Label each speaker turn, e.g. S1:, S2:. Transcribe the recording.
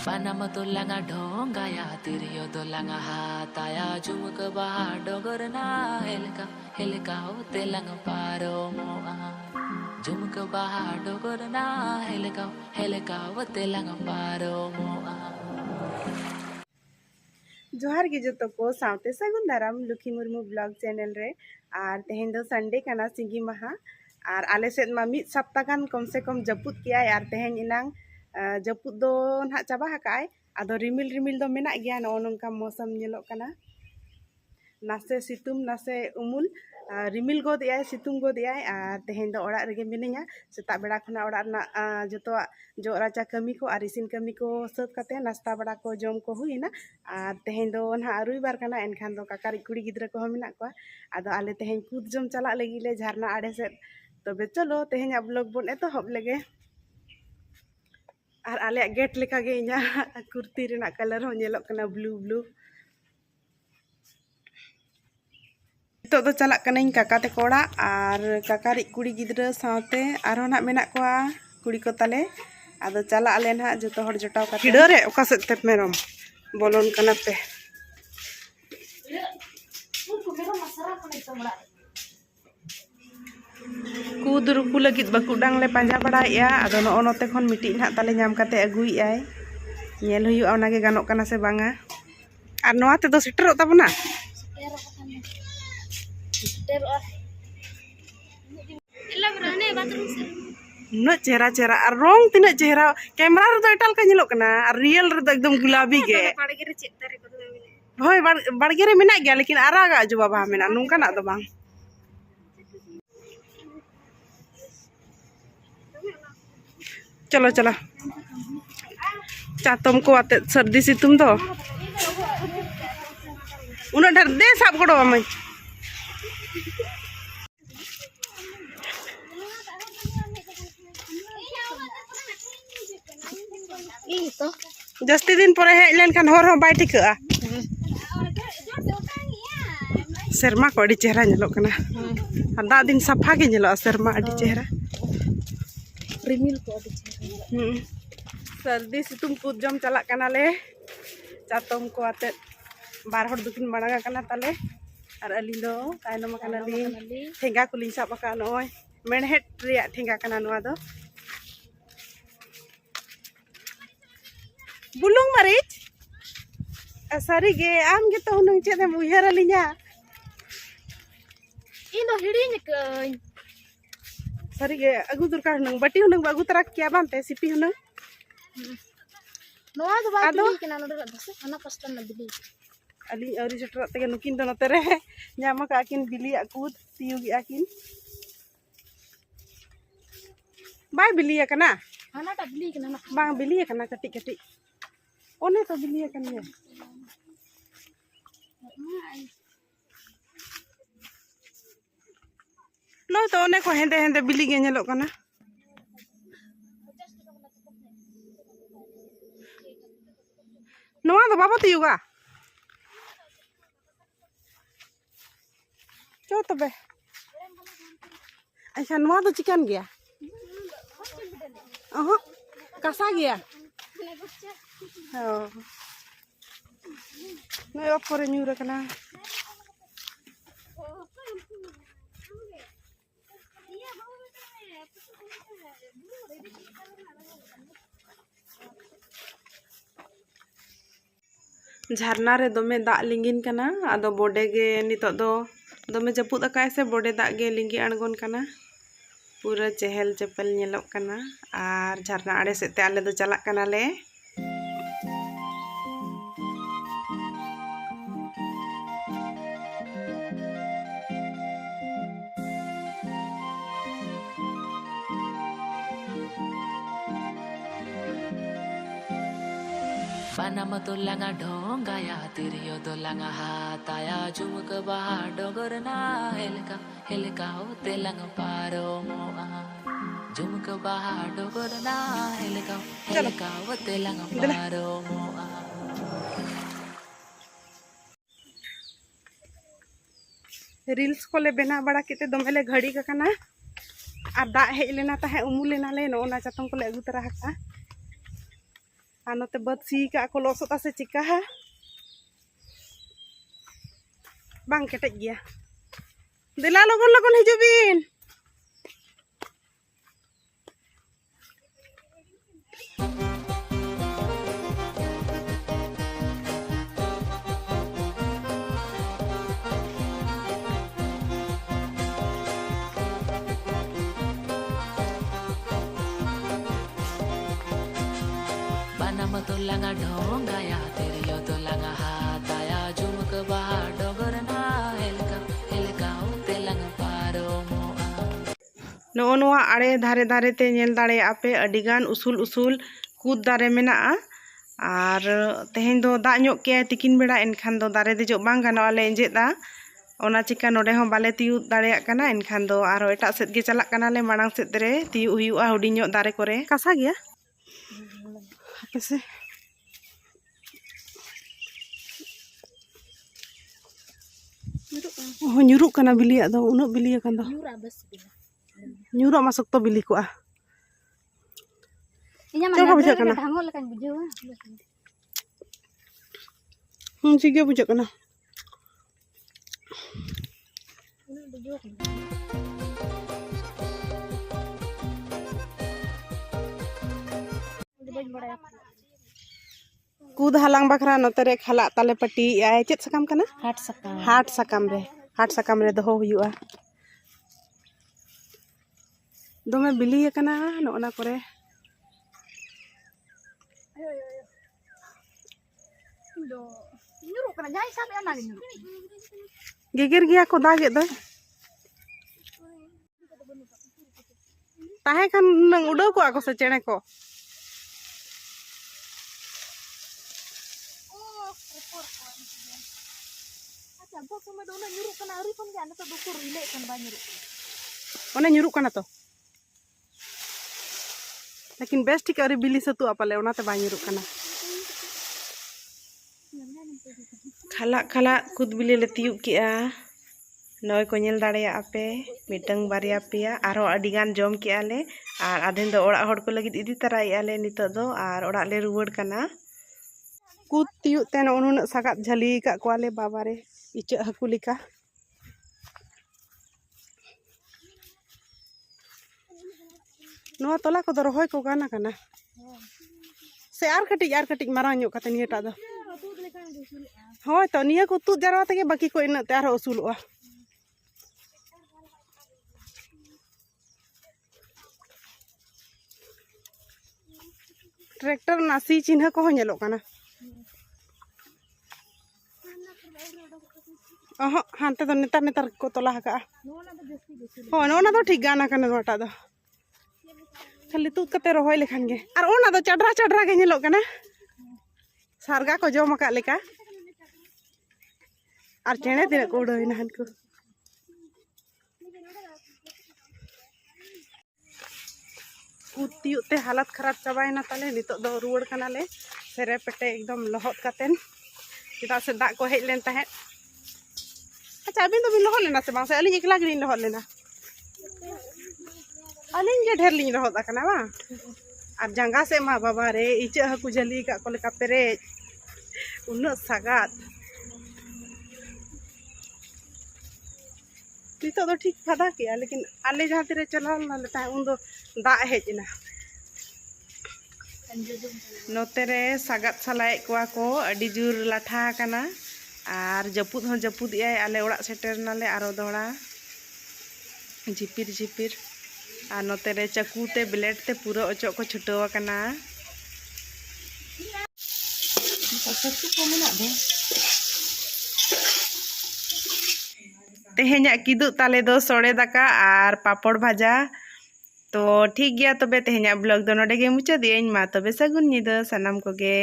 S1: Panama tulanga dhongaya tiriyo tulanga hataya jumuk bahar dogorna helka o telanga paro moa jumuk bahar dogorna helka o telanga paro moa.
S2: जोहार गे जो को सावते सगुन दाराम लुखी Murmu blog channel रे और तेहेन दो संडे कना सिंगी महा और आले सेद मा मिद सप्ताह गान कम से कम जपुत किया और तेहेन इनांग जपुत दो ना चाबा हकाय आदो रिमिल रिमिल दो मेना गया नो नोंका मौसम नेलोक कना नासे सितुम नासे उमुल रिमिल गोद याय सितुम गोद याय और तेहेन दो ओड़ा रेगे मिनिया सेता बेड़ा खना ओड़ा ना जतो जो राचा कमी को और इसिन कमी को सत कते नास्ता बड़ा को जम को हुईना और तेहेन दो ना रुइबार कना एनखान दो काकारी कुड़ी गिद्रा को मेना को आदो आले तेहेन कूद जम चला लगी ले झरना आड़े से तबे चलो तेहेन ब्लॉग बोन एतोहब लेगे और आले गेट लेका गे इना कुर्ती रेना कलर हो नेलोक कना ब्लू ब्लू तो चला कनाई काका ते कोड़ा और काकारी कुड़ी गिद्रा साथे आरो ना मेना को कुड़ी को ताले आदो चला आले ना जतो हर जटाव का हिडो रे ओका सेत ते मेरम बोलोन कना पे कूद रुकू लगित बकुडांग ले पांजा बड़ा या आदो नो नोते खन मिटी ना ताले नाम काते अगुई आय नेल हुयु ओना गे गानोक कना से बांगा और नोआ ते दो सेटर ताबना नुना चेहरा चेहरा और रंग तीना चेहरा कैमरा रे तो एटाल का नेलोक कना और रियल रे तो एकदम गुलाबी गे होय बाड़गे रे मेना गया लेकिन आरागा जो बाबा मेना नुंका ना दो बांग चलो चलो चातम को आते सर्दी सितुम तो उना ढेर दे साब गड़ो आमई जस्ती दिन परे हेज लेन खान हर हो बाय ठिका सेरमा को अड़ी चेहरा नेलोक कना और दा दिन सफा के नेलो सेरमा अड़ी चेहरा रिमिल को अड़ी चेहरा सर्दी सितुम कूद जम चला कना ले चातम को आते बार हर दुकिन मांगा कना ताले और अली दो तायनम कना ली ठेंगा को लिन साब का नय मेणहेट रिया ठेंगा कना नोआ दो बुलुंग मरीच सारी गे आम गे तो हुनंग चेदे उयहर अलिया
S3: इन दो हिड़िन कई
S2: सारी गे अगु दरकार हुनंग बटी हुनंग अगु तरा किया बानते सिपी हुनंग
S3: नोआ दो बात बिली केना नोडे दसे हना कष्ट न बिली
S2: अली औरी सटर तगे नुकिन दो नते रे ᱧᱟᱢ aka akin बिली अकुद तियुगी akin बाय बिली कना
S3: हना टा बिली केना
S2: बांग बिली कना कटी कटी ओने तो बिली कन ये नो तो ओने को हेंदे हेंदे बिली गे नेलो कना नोआ दो बाबा तियुगा चो तबे अच्छा नोआ दो चिकन गया अहो कसा गया oh नय ओपरे न्यूर कना झरना रे दोमे दाग लिंगिन कना आदो बोडे गे नितो दो दोमे जपुद अकाय से बोडे दाग गे लिंगी अणगोन कना पूरा चहल चपल नेलोक कना और झरना आड़े से ते आले दो चला कना ले
S1: Panama tulanga dhongaya tiriyo tulanga hataya jumuk bahar dogorna helka o telanga paro moa jumuk bahar dogorna helka o telanga paro moa.
S2: Reels को ले बना बड़ा किते दमेले घड़ी का कना और दा हेज लेना ताहे उमु लेना ले नो ना चातम को ले अगु तरा हका ᱟᱨ ᱱᱚᱛᱮ ᱵᱟᱹᱫ ᱥᱤ ᱠᱟᱜ ᱠᱚ ᱞᱚᱥᱚᱫ ᱟᱥᱮ ᱪᱤᱠᱟ ᱦᱟ ᱵᱟᱝ ᱠᱮᱴᱮᱡ ᱜᱮᱭᱟ ᱫᱮᱞᱟ ᱞᱚᱜᱚᱱ ᱞᱚᱜᱚᱱ ᱦᱤᱡᱩᱜ ᱵᱤᱱ
S1: Panama tulanga dongaya teriyo tulanga hataya jumuk baha dogorna helka telang paro moa
S2: ᱱᱚᱜᱼᱚ ᱱᱚᱣᱟ ᱟᱲᱮ ᱫᱷᱟᱨᱮ ᱫᱷᱟᱨᱮ ᱛᱮ ᱧᱮᱞ ᱫᱟᱲᱮᱭᱟᱜᱼᱟ ᱯᱮ ᱟᱹᱰᱤᱜᱟᱱ ᱩᱥᱩᱞ ᱩᱥᱩᱞ ᱠᱩᱫ ᱫᱟᱨᱮ ᱢᱮᱱᱟᱜᱼᱟ ᱟᱨ ᱛᱮᱦᱮᱧ ᱫᱚ ᱫᱟᱜ ᱧᱚᱜ ᱠᱮᱭᱟᱭ ᱛᱤᱠᱤᱱ ᱵᱮᱲᱟ ᱮᱱᱠᱷᱟन ᱫᱚ ᱫᱟᱨᱮ ᱫᱮᱡᱚᱜ ᱵᱟᱝ ᱜᱟᱱᱚᱜᱼᱟ ᱞᱮ ᱮᱸᱡᱮᱫᱟ ᱚᱱᱟ ᱪᱤᱠᱟ ᱱᱚᱰᱮ ᱦᱚᱸ ᱵᱟᱞᱮ ᱛᱤᱭᱩᱜ ᱫᱟᱲᱮᱭᱟᱜ ᱠᱟᱱᱟ ᱮᱱᱠᱷᱟन ᱫᱚ ᱟᱨᱚ ᱮᱴᱟᱜ ᱥᱮᱫ ᱜᱮ ᱪᱟᱞᱟᱜ ᱠᱟᱱᱟᱞᱮ ᱢᱟᱲᱟᱝ ᱥᱮᱫ ᱨᱮ ᱛᱤᱭᱩᱜ ᱦᱩᱭᱩᱜᱼᱟ ᱦᱩᱰᱤᱧ ᱧᱚᱜ ᱫᱟᱨᱮ ᱠᱚᱨᱮ ᱠᱟᱥᱟ ᱜᱮᱭᱟ ᱦᱟᱯᱮ ᱥᱮ nyuruk kana bili do unuk bili kan do nyuruk masuk to bili ko
S3: Inya mana bujak kana dhangol kan bujau
S2: ciga bujak kana Kud halang bakra notere khalak tale pati ay chet sakam kana hat sakam re doho huyu'a dome bili kana no ona kore
S3: nyuruk kana jai sabe ana nyuruk
S2: geger gya ko dage do tahe kan nang udo ko ako se chene ko Ona nyuruk kana to lakin best tik ari bili satu apale ona te ba nyuruk kana khalak kud bili le tiuk ki'a noy ko nyel dareya ape mitang barya pia aro adigan jom ki'a le ar adhen do orak hor ko lagit idi tarai ale nito do ar orak le ruwar kana kud tiuk ten onunuk sagat jhali ka kwale babare icha haku lika Noa tola ko do rohoy ko gana kana se ar katik marang nyok kate niya ta do hoy to niya ko tut jarwa tege baki ko ina te arho usulua Tractor nasi chinha ko nyelok kana hante do netar ko tola haka ho nona do thik gana kana nota do khali tut kate rohoy lekhan ge ar ona do chadra ge nyelok kana sarga ko jom ka leka ar chene tine ko udoina hanku Utiuk te halat kharap chabaina tale nitok do ruwar kana le sere pete ekdom lohot katen kita se dak ko hej len tahet acha abin do bin lohot lena se bang se alin ekla gelin lohot lena alin ge dher lin lohot akana ba ar jangga se ma baba re icha haku jali ka ko leka pere unak sagat nitok do thik phada kiya lekin ale jahan tire chalal na leta undo dak hej ina notere sagat salai kwa ko adi jur latha kana ar japut hon japut ai ale orak seter nale aro dohra झिपिर और नोतेरे चाकू ते blade ते पूरा ओचक को छुटाव kana तेहेन्या किदु ताले दो सोड़े दाका और पापड़ भाजा तो ठीक गया तबे तेहेन्या ब्लॉग दो नोडे गे मुचादियां मा तबे सगुन निदा सनाम कोगे।